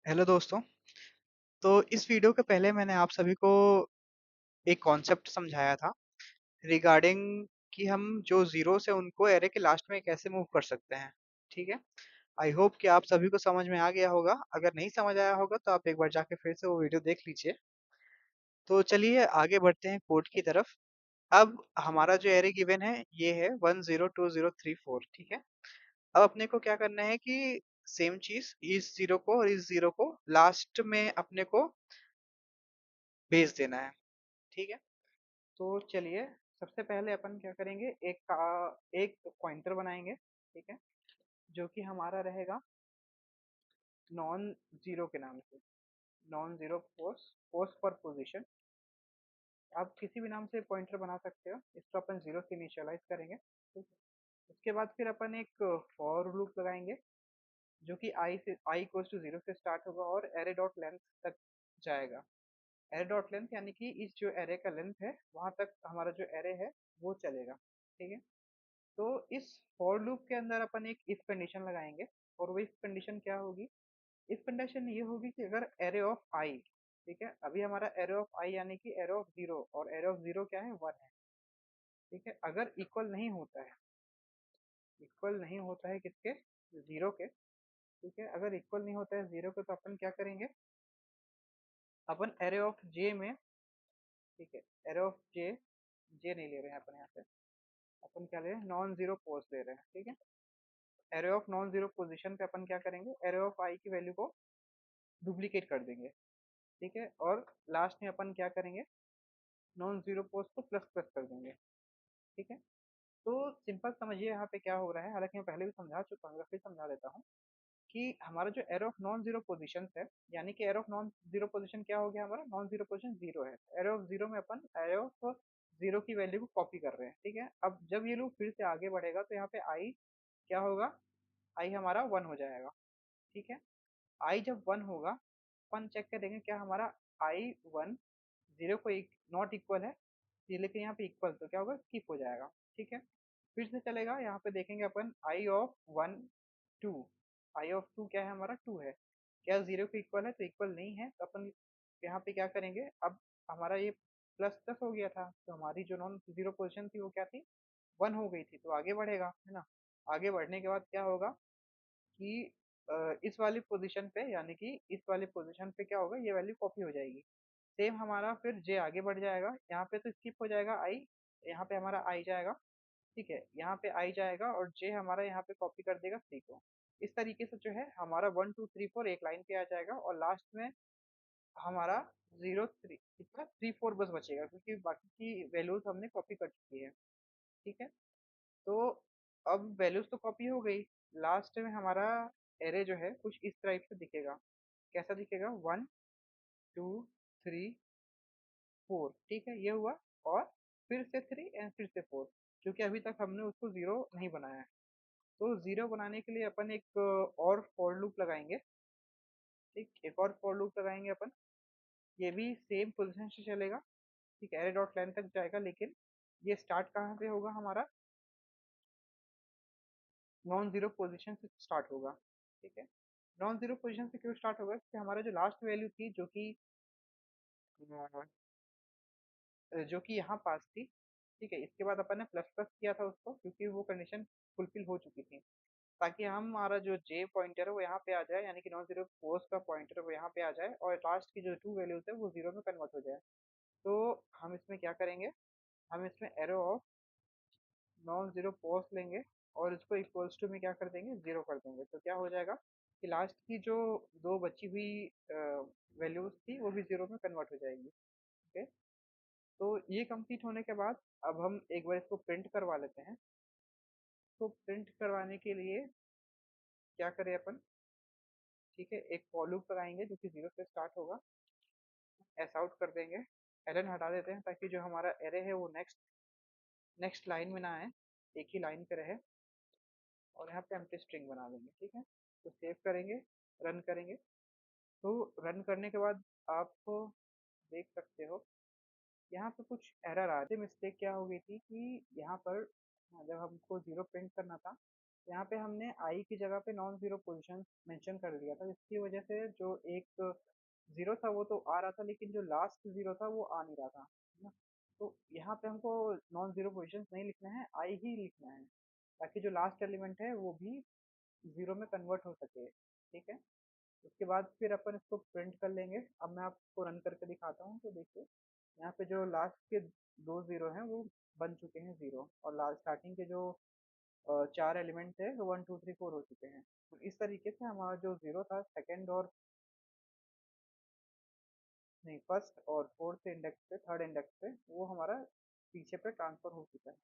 Hello दोस्तों। तो इस वीडियो के पहले मैंने आप सभी को एक कॉन्सेप्ट समझाया था रिगार्डिंग कि हम जो ज़ीरो से उनको एरे के लास्ट में कैसे मूव कर सकते हैं। ठीक है? आई होप कि आप सभी को समझ में आ गया होगा। अगर नहीं समझ आया होगा तो आप एक बार जाके फिर से वो वीडियो देख लीजिए। तो चलिए आगे बढ़ते हैं कोड की तरफ। अब हमारा जो एरे गिवन है ये है 1 0 2 0 3 4। ठीक है? अब अपने को क्या करना है कि सेम चीज़ इस ज़ीरो को और इस ज़ीरो को लास्ट में अपने को भेज देना है। ठीक है? तो चलिए सबसे पहले अपन क्या करेंगे, एक पॉइंटर बनाएंगे। ठीक है? जो कि हमारा रहेगा नॉन जीरो के नाम से, नॉन जीरो पोस्ट पोस्ट पर पोजीशन। आप किसी भी नाम से पॉइंटर बना सकते हो, इसको अपन जीरो से इनिशियलाइज करेंगे। ठीक है? उसके बाद फिर अपन एक फॉर लूप लगाएंगे जो कि आई इक्वल्स टू जीरो से स्टार्ट होगा और एरे डॉट लेंथ तक जाएगा। एरे डॉट लेंथ यानी कि इस जो एरे का लेंथ है वहां तक हमारा जो एरे है वो चलेगा। ठीक है? तो इस फॉर लूप के अंदर अपन एक इफ कंडीशन लगाएंगे और वो इफ कंडीशन क्या होगी? इफ कंडीशन ये होगी कि अगर एरे ऑफ आई, ठीक है, अभी हमारा एरे ऑफ आई यानी कि एरे ऑफ जीरो, और एरे ऑफ जीरो क्या है, वन है। ठीक है? अगर इक्वल नहीं होता है, इक्वल नहीं होता है किसके, जीरो के। ठीक है? अगर इक्वल नहीं होता है जीरो के तो अपन क्या करेंगे, अपन एरे ऑफ जे में, ठीक है, एरे ऑफ जे, जे नहीं ले रहे हैं अपन यहाँ पे, अपन क्या ले रहे हैं, नॉन जीरो पोस्ट ले रहे हैं। ठीक है? Array of non zero position पे अपन क्या करेंगे, एरे ऑफ आई की वैल्यू को डुप्लीकेट कर देंगे। ठीक है? और लास्ट में अपन क्या करेंगे, नॉन जीरो पोस्ट को प्लस प्लस कर देंगे। ठीक है? तो सिंपल समझिए यहाँ पे क्या हो रहा है, हालांकि मैं पहले भी समझा चुका हूँ, फिर समझा देता हूँ कि हमारा जो arrow of non zero position है, यानी कि arrow of non zero position क्या हो गया, हमारा नॉन जीरो पोजीशन जीरो है। एरो ऑफ जीरो में अपन एरो ऑफ जीरो की वैल्यू को कॉपी कर रहे हैं। ठीक है? अब जब ये लूप फिर से आगे बढ़ेगा तो यहाँ पे आई क्या होगा, आई हमारा वन हो जाएगा। ठीक है? आई जब वन होगा, अपन चेक करेंगे क्या हमारा आई वन जीरो को नॉट इक्वल है, ये लेकिन यहाँ पे इक्वल, तो क्या होगा, स्किप हो जाएगा। ठीक है? फिर से चलेगा, यहाँ पे देखेंगे अपन I of one two, I of two क्या है, हमारा टू है। क्या जीरो को इक्वल है, तो इक्वल नहीं है, तो अपन यहाँ पे क्या करेंगे, अब हमारा ये प्लस प्लस हो गया था तो हमारी जो नॉन जीरो पोजिशन थी वो क्या थी, वन हो गई थी, तो आगे बढ़ेगा, है ना। आगे बढ़ने के बाद क्या होगा कि इस वाली पोजीशन पे, यानी कि इस वाली पोजीशन पे क्या होगा, ये वैल्यू कॉपी हो जाएगी। सेम हमारा फिर जे आगे बढ़ जाएगा, यहाँ पे तो स्किप हो जाएगा आई, यहाँ पे हमारा आई जाएगा। ठीक है? यहाँ पे आई जाएगा और जे हमारा यहाँ पे कॉपी कर देगा सी को। इस तरीके से जो है हमारा वन टू थ्री फोर एक लाइन पे आ जाएगा और लास्ट में हमारा जीरो थ्री कितना थ्री फोर बस बचेगा, क्योंकि बाकी की वैल्यूज हमने कॉपी कर चुकी है। ठीक है? तो अब वैल्यूज तो कॉपी हो गई, लास्ट में हमारा एरे जो है कुछ इस टाइप से दिखेगा। कैसा दिखेगा, वन टू थ्री फोर। ठीक है? ये हुआ, और फिर से थ्री एंड फिर से फोर, क्योंकि अभी तक हमने उसको जीरो नहीं बनाया है। तो जीरो बनाने के लिए अपन एक और फॉर लूप लगाएंगे। ठीक, एक और फॉर लूप लगाएंगे अपन, ये भी सेम पोजीशन से चलेगा। ठीक है? एरे डॉट लाइन तक जाएगा, लेकिन ये स्टार्ट कहाँ से होगा, हमारा नॉन जीरो पोजीशन से स्टार्ट होगा। ठीक है? नॉन जीरो पोजीशन से क्यों स्टार्ट होगा, क्योंकि हमारा जो लास्ट वैल्यू थी जो कि यहाँ पास थी। ठीक है? इसके बाद अपन ने प्लस प्लस किया था उसको, क्योंकि वो कंडीशन फुलफिल हो चुकी थी, ताकि हमारा जो जे पॉइंटर है वो यहाँ पे आ जाए, यानी कि नॉन जीरो पोस्ट का पॉइंटर वो यहाँ पे आ जाए और लास्ट की जो टू वैल्यूज है वो जीरो में कन्वर्ट हो जाए। तो हम इसमें क्या करेंगे, हम इसमें arrow of non zero post लेंगे और इसको इक्वल्स टू में क्या कर देंगे, जीरो कर देंगे। तो क्या हो जाएगा कि लास्ट की जो दो बची हुई वैल्यूज थी वो भी जीरो में कन्वर्ट हो जाएंगी। ओके? तो ये कंप्लीट होने के बाद अब हम एक बार इसको प्रिंट करवा लेते हैं। तो प्रिंट करवाने के लिए क्या करें अपन, ठीक है, एक फॉर लूप लगाएंगे जो कि जीरो से स्टार्ट होगा, एस आउट कर देंगे, एरर हटा देते हैं ताकि जो हमारा एरे है वो नेक्स्ट नेक्स्ट लाइन में ना आए, एक ही लाइन पे रहे, और यहाँ पे एम्प्टी स्ट्रिंग बना देंगे। ठीक है? तो सेव करेंगे, रन करेंगे। तो रन करने के बाद आप देख सकते हो यहाँ पे कुछ एरर आ रही है। मिस्टेक क्या हो गई थी कि यहाँ पर जब हमको जीरो प्रिंट करना था यहाँ पे हमने आई की जगह पे नॉन जीरो पोजीशन मेंशन कर दिया था, जिसकी वजह से जो एक जीरो था वो तो आ रहा था, लेकिन जो लास्ट जीरो था वो आ नहीं रहा था, है ना। तो यहाँ पे हमको नॉन जीरो पोजीशन नहीं लिखना है, आई ही लिखना है, ताकि जो लास्ट एलिमेंट है वो भी जीरो में कन्वर्ट हो सके। ठीक है। उसके बाद फिर अपन इसको प्रिंट कर लेंगे। अब मैं आपको रन करके दिखाता हूँ, तो देखिए यहाँ पे जो लास्ट के दो जीरो हैं वो बन चुके हैं जीरो, और लास्ट स्टार्टिंग के जो चार एलिमेंट थे वो 1 2 3 4 हो चुके हैं। तो इस तरीके से हमारा जो जीरो था सेकंड और नहीं, फर्स्ट और फोर्थ इंडेक्स पे, थर्ड इंडेक्स पे वो हमारा पीछे पे ट्रांसफर हो चुका है।